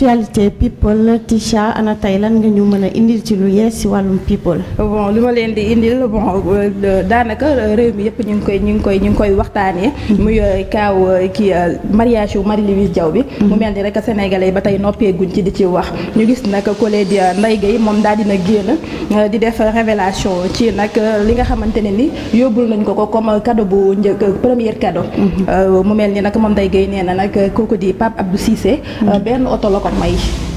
actualité people Tisha ana tey lan nga ñu mën a indil ci lu yees ci wàllum people. bon li ma leen di indil bon daanaka réew mi yëpp ñu ngi koy waxtaanee. muy kaaw kii mariage yu Marie-Louise Diaw bi. mu mel ni rek sénégalais yi ba tey noppeeguñ ci di ci wax ñu gis nag collègue di Ndeye Gueye moom daal dina génn di def révélation ci nag li nga xamante ne ni yóbbul nañ ko comme cadeau bu njëkk premier cadeau. mu mel ni nag moom Ndeye Gueye nee na nag kooku di Pape Abdou Cissé benn oto la ko may.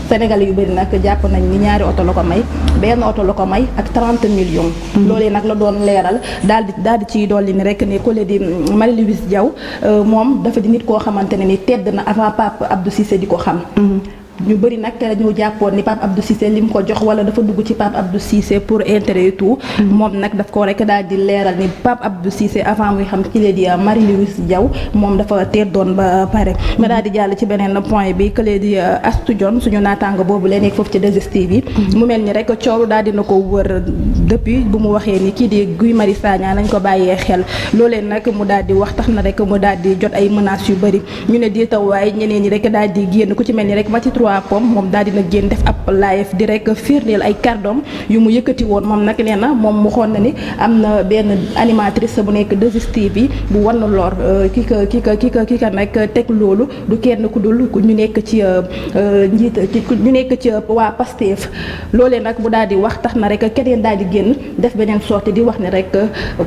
Sénégalais yu bëri nag jàpp nañ ni ñaari oto la ko may benn oto la ko may ak 30 millions. loolee nag la doon leeral daal di ciy dolli ni rek ne collègue di Marie-Louise Diaw moom dafa di nit koo xamante ne ni tedd na avant Pape Abdou Cissé di ko xam. ñu bëri nag dañoo jàppoon ni Pape Abdou Cissé li mu ko jox wala dafa dugg ci Pape Abdou Cissé pour intérêt et tout. moom nag daf ko rek daal di leeral ni Pape Abdou Cissé avant muy xam ki lee di Marie-Louise Diaw moom dafa teddoon ba pare. ma daal di jàll ci beneen point bi que lee di Astou Dione suñu naataango boobu la nekk foofu ci 2STV bi. mu mel ni rek coow daal dina ko wër depuis bu mu waxee ni kii di Guy Marius Sagna nañ ko bàyyee xel loolee nag mu daal di wax tax na rek mu daal di jot ay menaces yu bëri ñu ne di taw waaye ñeneen ñi rek daal di génn ku ci mel ni rek Mati Pom moom daal dina génn def ab live di rek firndeel ay kàddoom yu mu yëkkati woon moom nag nee na moom mu xoon na ni am na benn animatrice bu nekk 2STV bu wan lor ki ka nag teg loolu du kenn ku dul ñu nekk ci ñu nekk ci waa Pastef loolee nag bu daal di wax tax na rek keneen daal di génn def beneen sortie di wax ne rek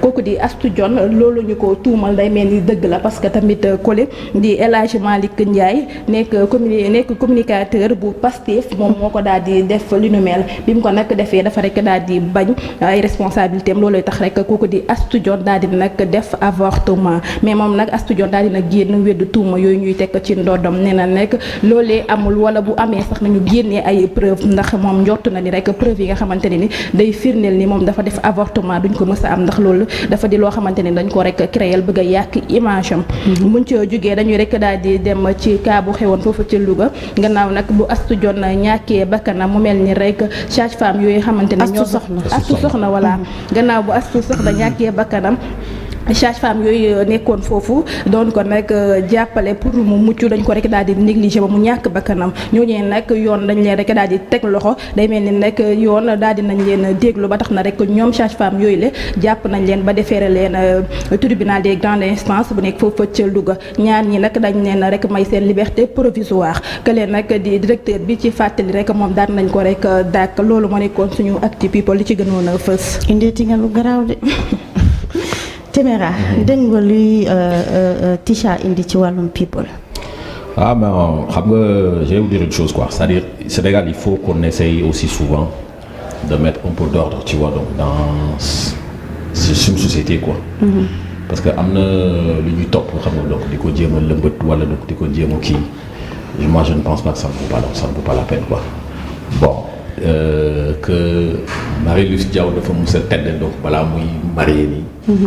kooku di Astou Dione loolu ñu ko tuumal day mel ni dëgg la parce que tamit collé di El Hadj Malick Ndiaye nekk communicateur bu Pastef moom moo ko daal di def li nu mel bi mu ko nag defee dafa rek daal di bañ ay responsabilité am loolooy tax rek kooku di Astou Dione daal di nag def avortement mais moom nag Astou Dione daal di nag génn weddu tuuma yooyu ñuy tekk ci ndoddam nee na nekk loolee amul wala bu amee sax nañu génnee ay preuve ndax moom njort na ni rek preuve yi nga xamante ne ni day firndeel ni moom dafa def avortement duñ ko mës a am ndax loolu dafa di loo xamante ni dañ ko rek créer bëgg a yàq image am buñ ci jógee dañuy rek daal di dem ci cas bu xewoon foofu ci Louga gannaaw nag bu Astou Dione ñàkkee bakkanam mu mel ni rek sage-femme yooyu xamante ne ñoo Astou Soxna voilà gannaaw bu Astou Soxna ñàkkee bakkanam sage-femme yooyu nekkoon foofu doon ko nag jàppale pour mu mucc dañ ko rek daal di négligé ba mu ñàkk bakkanam ñooñee nag yoon dañ leen rek daal di teg loxo day mel ni nag yoon daal di nañ leen déglu ba tax na rek ñoom sage-femme yooyu la jàpp nañ leen ba defeere leen tribunal des grandes instances bu nekk foofu ca Louga ñaar ñi nag dañ leen rek may seen liberté provisoire que leen nag di directeur bi ci fàttali rek moom daan nañ ko rek dàkk loolu moo nekkoon suñu acti people li ci gënoon a fës. indeeti nga lu garaaw de. Téméra dégg nga luy Tisha indi ci wàllum people. Ah mais xam nga je vais vous dire une chose quoi, c'est-à-dire Sénégal il faut qu'on essaye aussi souvent de mettre un peu d'ordre tu vois donc dans suñu société quoi. Parce que am na lu ñuy topp xam nga donc di ko jéem a lëmbët wala donc di ko jéem a kii moi je ne pense pas que ça ne vaut pas la peine quoi. Bon que Marie-Louise Diaw dafa mës a tedd donc balaa muy marié nii.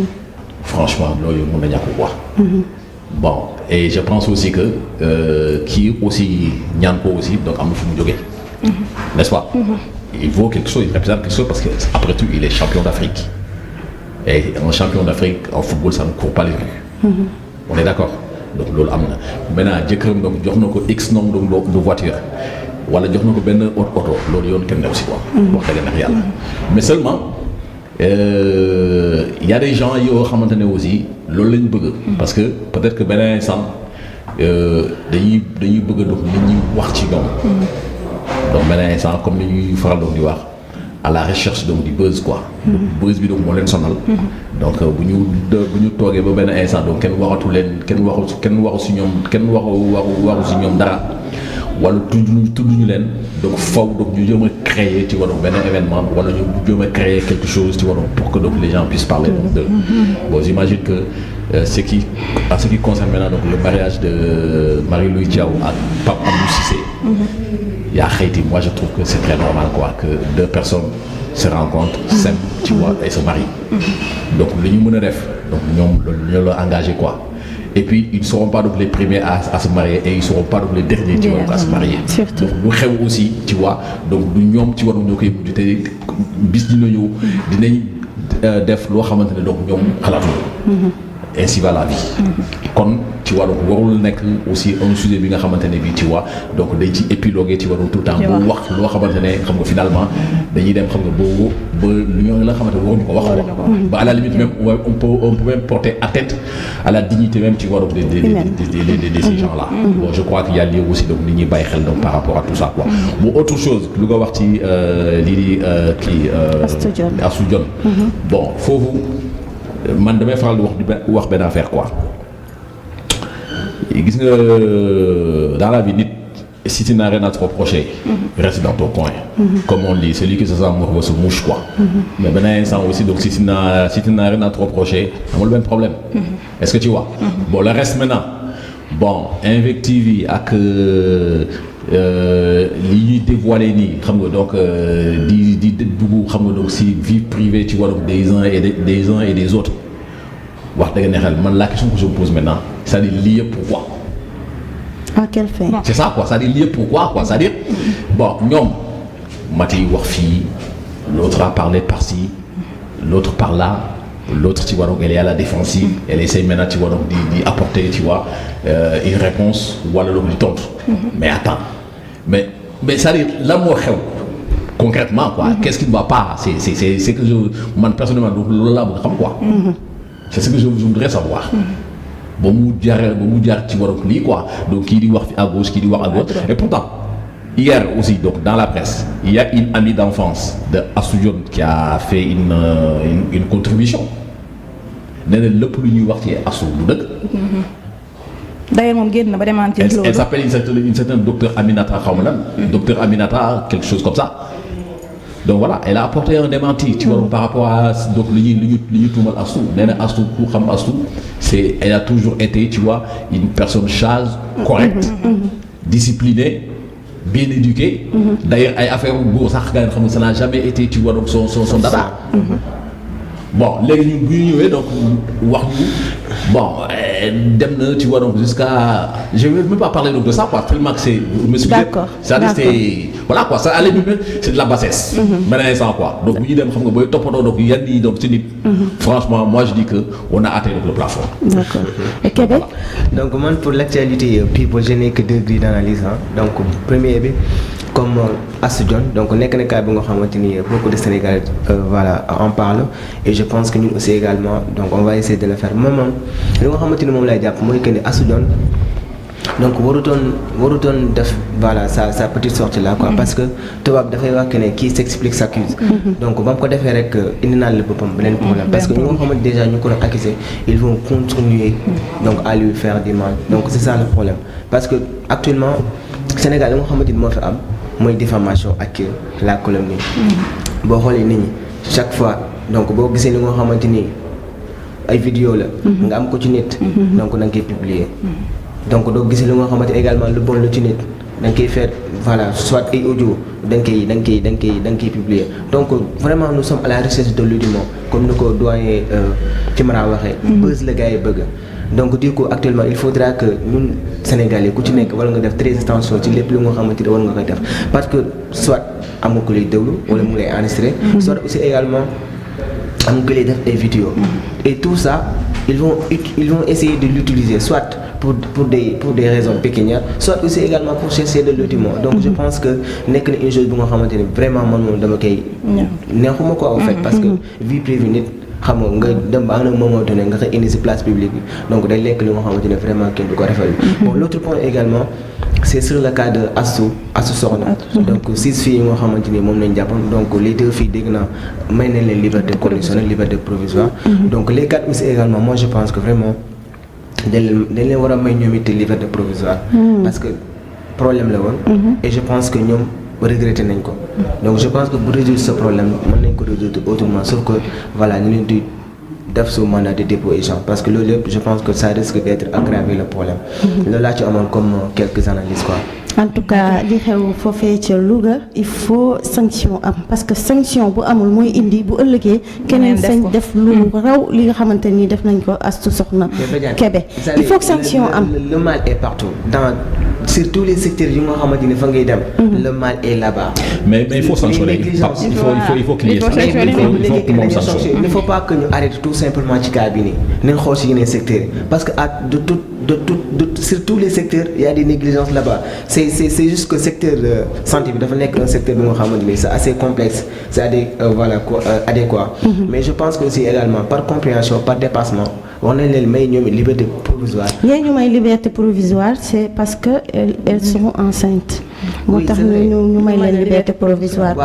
Franchement loolu mën na ñàkk quoi. Bon et je pense aussi que kii aussi ñaan ko aussi donc am na fu mu jógee. N'est-ce pas. Il vaut quelque chose, il représente quelque chose parce que après tout il est champion d'Afrique. Et un champion d'Afrique en football ça ne court pas les rues. On est d'accord donc loolu am na maintenant jëkkëram donc jox na ko x nombre de voitures wala jox na ko benn oto loolu yoon kenn new si quoi. wax dëgg neex yàlla mais seulement. Y a des gens yoo xamante ne aussi loolu lañ bëgg. parce que peut-être que benn instant dañuy bëgg a dox nit ñi wax ci ñoom. donc benn instant comme ni ñuy faral di wax à la recherche donc du buzz quoi. donc buzz bi donc moo leen sonal. donc bu ñu toogee ba benn instant donc kenn waxatu si ñoom dara. wala tudd ñu leen donc faw donc ñu jéem a créer ci wàllu benn événement wala ñu jéem a créer quelque chose ci wàllu pour que donc les gens puissent parler donc de bon j'imagine que ce qui concerne maintenant donc le mariage de Marie-Louise Diaw ak Pape Abdou Cissé yaa xayti moi je trouve que c'est très normal quoi que deux personnes se rencontrent s'aiment tu vois et se marient donc li ñu mën a def donc ñoom ñoo la engagé quoi. Et puis ils ne seront pas donc les premiers à se marier et ils ne seront pas donc les derniers tu vois à se marier. Surtout. Donc lu xew aussi tu vois donc du ñoom ci waroon ñoo koy mujj te bis dina ñëw dinañ def loo xamante ne donc ñoom xalaatuñu. ainsi va la vie. kon tu vois donc warul nekk aussi un sujet bi nga xamante ne bii tu vois donc day ci épiloguer tu vois donc tout le temps boo wax loo xamante ne xam nga finalement dañuy dem xam nga boo ba lu ñoo la xamante ne waruñu ko wax ba à la limite même on peut même porter atteinte à la dignité même tu vois donc de ces gens là. Bon je crois qu'il y a lieu aussi donc nit ñi bàyyi xel donc par rapport à tout ça quoi. Bon autre chose lu nga wax ci lii di kii. Astou Dione bon foofu man damay faral di wax benn affaire quoi. gis nga dans la vie nit si tu n'as rien à te reprocher reste dans ton coin comme on dit celui qui se sent morveux se mouche quoi mais benn instant aussi donc si tu n'as rien à te reprocher amul benn problème est-ce que tu vois bon le reste maintenant bon invective yi ak li ñuy dévoiler nii xam nga donc di dugg xam nga donc si vie privée tu vois donc des uns et des autres wax dëgg neexal man la question que je me pose maintenant c'est-à-dire lii yëpp pourquoi. À quelle fin. C'est ça quoi c'est-à-dire lii yëpp pourquoi quoi c'est-à-dire bon ñoom Mati wax fii l'autre a parlé par-ci l'autre par là l'autre tu vois donc elle est à la défensive elle essaie maintenant tu vois donc d'y apporter tu vois une réponse wala donc di tontu. mais attends mais c'est-à-dire lan moo xew concrètement quoi qu'est-ce qui ne va pas c'est que je man personnellement donc loolu laa bëgg xam quoi. c'est ce que je voudrais savoir. ba mu jaar ci waroon lii quoi donc kii di wax à gauche kii di wax à gauche et pourtant hier aussi donc dans la presse il y a une amie d'enfance de Astou Dione qui a fait une contribution nee na lépp lu ñuy wax ci Astou du dëgg. d'ailleurs moom génn na ba démentir loolu. Elle s'appelle une certaine docteur Aminata xaw ma lan. docteur Aminata quelque chose comme ça. donc voilà elle a apporté un démenti tu vois par rapport à donc li ñu tuumal Astou nee na Astou ku xam Astou elle a toujours été tu vois une personne sage correcte disciplinée bien éduquée d'ailleurs ay affaire góor sax nga xam ne ça n'a jamais été tu vois donc son dada bon léegi ñun bu ñu ñëwee donc wax ñu bon dem na tu vois donc jusqu'à je vais même pas parler donc de ça quoi tellement que c'est d'accord c'est-à-dire c'est voilà quoi ça allait même c'est de la bassesse maintenant ça quoi donc bu ñu dem xam nga booy toppatoo donc yenn yi donc ci nit franchement moi je dis que on a atteint le plafond. D'accord. Et Kébé? Donc man pour l'actualité people je n'ai que deux grilles d'analyse donc premier bi comme Astou Dione donc nekk na cas bi nga xamante ni beaucoup de Sénégalais voilà en parlent et je pense que ñun aussi également donc on va essayer de le faire même li nga xamante ni moom lay jàpp mooy que ni Astou Dione donc warutoon def voilà sa petite sortie là quoi parce que tubaab dafay wax que ne qui s'explique s'accuse donc ba mu ko defee rek indi naa la boppam beneen problème parce que ñu nga xamante déjà ñu ko doon accuser ils vont continuer donc à lui faire du mal donc c'est ça le problème parce que actuellement Sénégal li nga xamante ni moo fi am mooy diffamation ak la calomnie boo xoolee nit ñi chaque fois donc boo gisee li nga xamante ni ay vidéo la nga am ko ci nit donc da nga koy publier donc doo gisee li nga xamante également lu bon la ci nit da nga koy faire voilà soit ay audio da nga koy publier donc vraiment nous sommes à la recherche de l'audimat comme ni ko doyen Timara waxee buzz la gars yi bëgg donc du coup actuellement il faudra que ñun Sénégalais ku ci nekk war nga def très attention ci lépp lu nga xamante ni war nga koy def parce que soit am nga ko lay déglu wala mu lay enregistrer soit aussi également am nga ko lay def ay vidéo et tout ça ils vont essayer de l'utiliser soit pour des raisons pécuniaires soit aussi également pour chercher de l'audimat donc je pense que nekk na une chose bu nga xamante ni vraiment man moom dama koy neexuma quoi en fait parce que vie privée nit xam nga dem ba à un moment donné nga koy indi ci place publique bi donc day lekk li nga xamante ne vraiment kenn du ko rafetlu bon l'autre point également c'est sur le cas de Astou Sokhna donc 6 filles yi nga xamante ni moom lañ jàppoon donc les 2 filles dégg naa may nañ leen liberté conditionnelle liberté provisoire donc les 4 aussi également moi je pense que vraiment dañ leen war a may ñoom it liberté provisoire parce que problème la woon et je pense que ñoom regretté nañ ko donc je pense que bu résoudre ce problème mën nañ ko résoudre autrement sauf que voilà ñu leen di def sous mandat de dépôt et genre parce que loolu yëpp je pense que ça risque d'être aggraver le problème loolu laa ci amoon comme quelques analyses quoi. En tout cas li xew foofee ca Louga il faut sanction am parce que sanction bu amul mooy indi bu ëllëgee keneen sañ def lu raw li nga xamante ni def nañ ko Astou Sokhna Kébé il faut que sanction am. Le mal est partout sur tous les secteurs yi nga xamante ni fa ngay dem. le mal est là-bas. mais il faut sanctionner. Il faut qu'il y ait ça. Il ne faut pas que ñu arrête tout simplement ci cas bi nii nañ xool si yeneen secteurs parce que sur tous les secteurs il y a des négligences là-bas c'est juste que secteur santé bi dafa nekk un secteur bi nga xamante ni c'est assez complexe c'est adéquat. mais je pense que aussi également par compréhension par dépassement war nañ leen may ñoom liberté provisoire. yéen ñu may liberté provisoire c'est parce que elles sont enceintes. moo tax ñu may leen liberté provisoire.